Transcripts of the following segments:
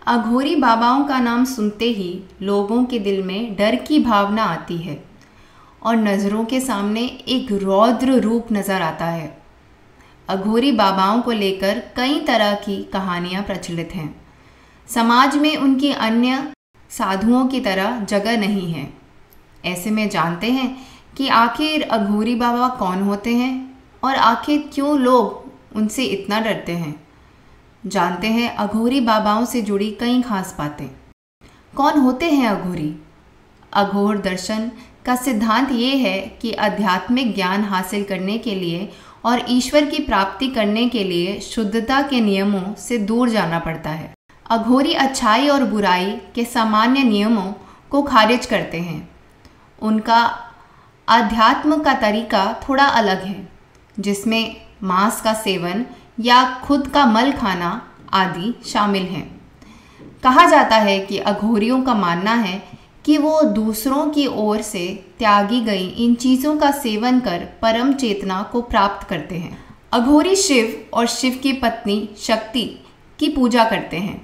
अघोरी बाबाओं का नाम सुनते ही लोगों के दिल में डर की भावना आती है और नज़रों के सामने एक रौद्र रूप नज़र आता है। अघोरी बाबाओं को लेकर कई तरह की कहानियाँ प्रचलित हैं। समाज में उनकी अन्य साधुओं की तरह जगह नहीं है। ऐसे में जानते हैं कि आखिर अघोरी बाबा कौन होते हैं और आखिर क्यों लोग उनसे इतना डरते हैं। जानते हैं अघोरी बाबाओं से जुड़ी कई खास बातें। कौन होते हैं अघोरी? अघोर दर्शन का सिद्धांत ये है कि आध्यात्मिक ज्ञान हासिल करने के लिए और ईश्वर की प्राप्ति करने के लिए शुद्धता के नियमों से दूर जाना पड़ता है। अघोरी अच्छाई और बुराई के सामान्य नियमों को खारिज करते हैं। उनका आध्यात्म का तरीका थोड़ा अलग है, जिसमें मांस का सेवन या खुद का मल खाना आदि शामिल हैं। कहा जाता है कि अघोरियों का मानना है कि वो दूसरों की ओर से त्यागी गई इन चीज़ों का सेवन कर परम चेतना को प्राप्त करते हैं। अघोरी शिव और शिव की पत्नी शक्ति की पूजा करते हैं।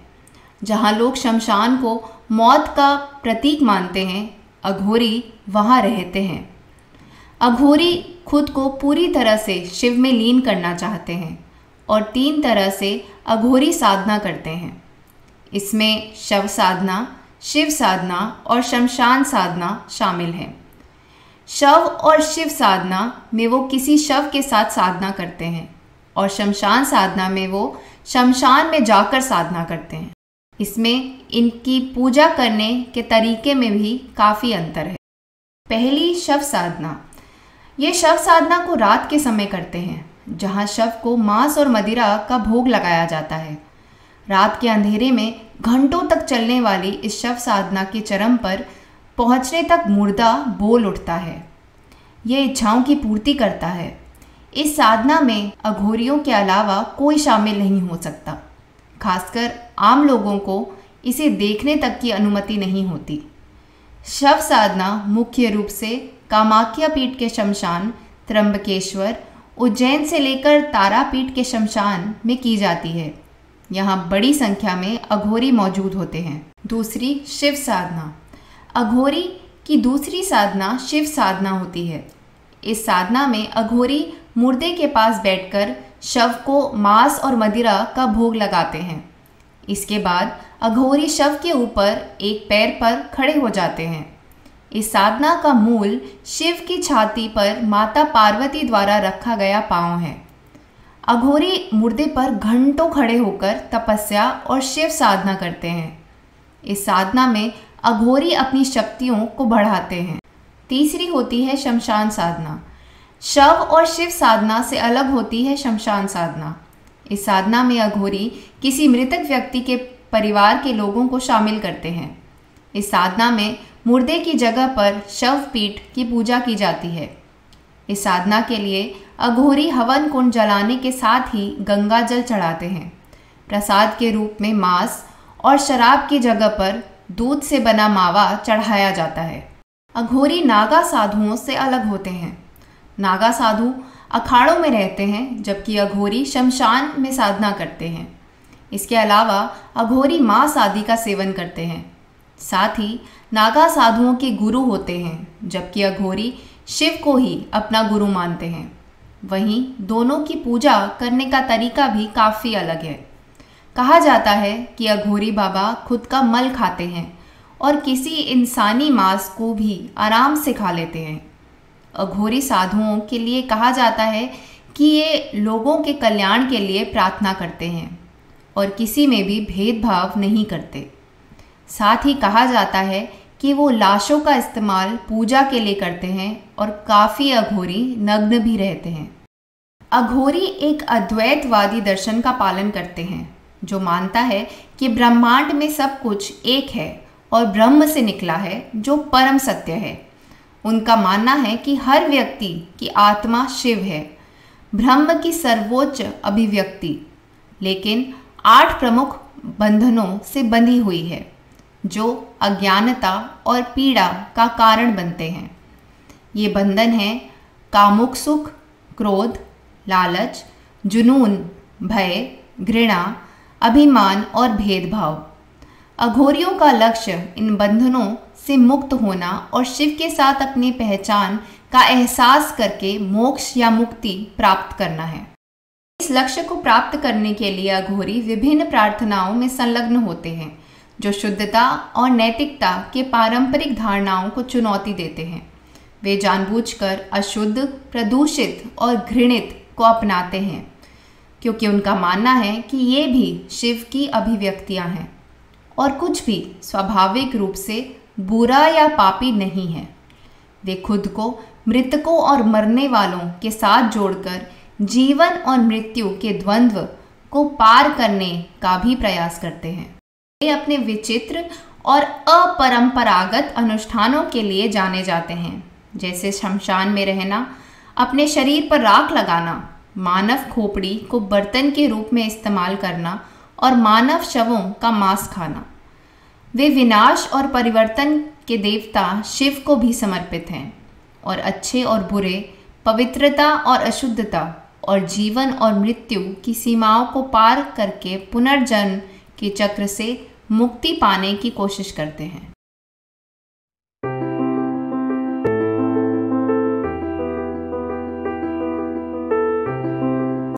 जहाँ लोग शमशान को मौत का प्रतीक मानते हैं, अघोरी वहाँ रहते हैं। अघोरी खुद को पूरी तरह से शिव में लीन करना चाहते हैं और 3 तरह से अघोरी साधना करते हैं। इसमें शव साधना, शिव साधना और शमशान साधना शामिल है। शव और शिव साधना में वो किसी शव के साथ साधना करते हैं और शमशान साधना में वो शमशान में जाकर साधना करते हैं। इसमें इनकी पूजा करने के तरीके में भी काफ़ी अंतर है। पहली शव साधना। ये शव साधना को रात के समय करते हैं, जहाँ शव को मांस और मदिरा का भोग लगाया जाता है। रात के अंधेरे में घंटों तक चलने वाली इस शव साधना के चरम पर पहुँचने तक मुर्दा बोल उठता है। ये इच्छाओं की पूर्ति करता है। इस साधना में अघोरियों के अलावा कोई शामिल नहीं हो सकता। खासकर आम लोगों को इसे देखने तक की अनुमति नहीं होती। शव साधना मुख्य रूप से कामाख्या पीठ के शमशान, त्र्यंबकेश्वर, उज्जैन से लेकर तारापीठ के शमशान में की जाती है। यहाँ बड़ी संख्या में अघोरी मौजूद होते हैं। दूसरी शिव साधना। अघोरी की दूसरी साधना शिव साधना होती है। इस साधना में अघोरी मुर्दे के पास बैठकर शव को मांस और मदिरा का भोग लगाते हैं। इसके बाद अघोरी शव के ऊपर एक पैर पर खड़े हो जाते हैं। इस साधना का मूल शिव की छाती पर माता पार्वती द्वारा रखा गया पांव है। अघोरी मुर्दे पर घंटों खड़े होकर तपस्या और शिव साधना करते हैं। इस साधना में अघोरी अपनी शक्तियों को बढ़ाते हैं। तीसरी होती है शमशान साधना। शव और शिव साधना से अलग होती है शमशान साधना। इस साधना में अघोरी किसी मृतक व्यक्ति के परिवार के लोगों को शामिल करते हैं। इस साधना में मुर्दे की जगह पर शव पीठ की पूजा की जाती है। इस साधना के लिए अघोरी हवन कुंड जलाने के साथ ही गंगा जल चढ़ाते हैं। प्रसाद के रूप में मांस और शराब की जगह पर दूध से बना मावा चढ़ाया जाता है। अघोरी नागा साधुओं से अलग होते हैं। नागा साधु अखाड़ों में रहते हैं, जबकि अघोरी शमशान में साधना करते हैं। इसके अलावा अघोरी मांस आदि का सेवन करते हैं। साथ ही नागा साधुओं के गुरु होते हैं, जबकि अघोरी शिव को ही अपना गुरु मानते हैं। वहीं दोनों की पूजा करने का तरीका भी काफ़ी अलग है। कहा जाता है कि अघोरी बाबा खुद का मल खाते हैं और किसी इंसानी मांस को भी आराम से खा लेते हैं। अघोरी साधुओं के लिए कहा जाता है कि ये लोगों के कल्याण के लिए प्रार्थना करते हैं और किसी में भी भेदभाव नहीं करते। साथ ही कहा जाता है कि वो लाशों का इस्तेमाल पूजा के लिए करते हैं और काफ़ी अघोरी नग्न भी रहते हैं। अघोरी एक अद्वैतवादी दर्शन का पालन करते हैं, जो मानता है कि ब्रह्मांड में सब कुछ एक है और ब्रह्म से निकला है, जो परम सत्य है। उनका मानना है कि हर व्यक्ति की आत्मा शिव है, ब्रह्म की सर्वोच्च अभिव्यक्ति, लेकिन 8 प्रमुख बंधनों से बंधी हुई है, जो अज्ञानता और पीड़ा का कारण बनते हैं। ये बंधन हैं कामुक सुख, क्रोध, लालच, जुनून, भय, घृणा, अभिमान और भेदभाव। अघोरियों का लक्ष्य इन बंधनों से मुक्त होना और शिव के साथ अपनी पहचान का एहसास करके मोक्ष या मुक्ति प्राप्त करना है। इस लक्ष्य को प्राप्त करने के लिए अघोरी विभिन्न प्रार्थनाओं में संलग्न होते हैं जो शुद्धता और नैतिकता के पारंपरिक धारणाओं को चुनौती देते हैं। वे जानबूझकर अशुद्ध, प्रदूषित और घृणित को अपनाते हैं क्योंकि उनका मानना है कि ये भी शिव की अभिव्यक्तियां हैं और कुछ भी स्वाभाविक रूप से बुरा या पापी नहीं है। वे खुद को मृतकों और मरने वालों के साथ जोड़कर जीवन और मृत्यु के द्वंद्व को पार करने का भी प्रयास करते हैं। वे अपने विचित्र और अपरंपरागत अनुष्ठानों के लिए जाने जाते हैं, जैसे शमशान में रहना, अपने शरीर पर राख लगाना, मानव खोपड़ी को बर्तन के रूप में इस्तेमाल करना और मानव शवों का मांस खाना। वे विनाश और परिवर्तन के देवता शिव को भी समर्पित हैं और अच्छे और बुरे, पवित्रता और अशुद्धता और जीवन और मृत्यु की सीमाओं को पार करके पुनर्जन्म के चक्र से मुक्ति पाने की कोशिश करते हैं।